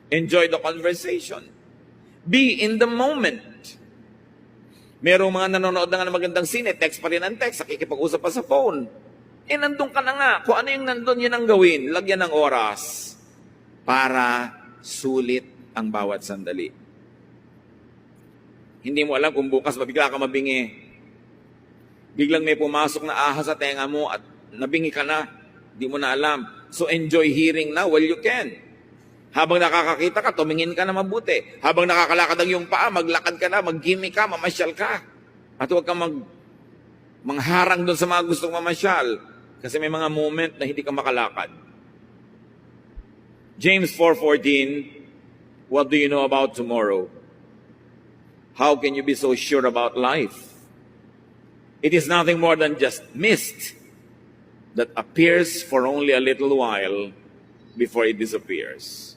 Enjoy the conversation. Be in the moment. Merong mga nanonood na nga ng magandang sine, text pa rin ang text, nakikipag-usap pa sa phone. Nandun ka na nga. Kung ano yung nandun, yun ang gawin. Lagyan ng oras para sulit ang bawat sandali. Hindi mo alam kung bukas bigla ka mabingi. Biglang may pumasok na ahas sa tenga mo at nabingi ka na. Hindi mo na alam. So enjoy hearing now while you can. Habang nakakakita ka, tumingin ka na mabuti. Habang nakakalakad ang iyong paa, maglakad ka na, mag-gimme ka, mamasyal ka. At huwag kang mangharang doon sa mga gustong mamasyal. Kasi may mga moment na hindi ka makalakad. James 4:14, what do you know about tomorrow? How can you be so sure about life? It is nothing more than just mist that appears for only a little while before it disappears.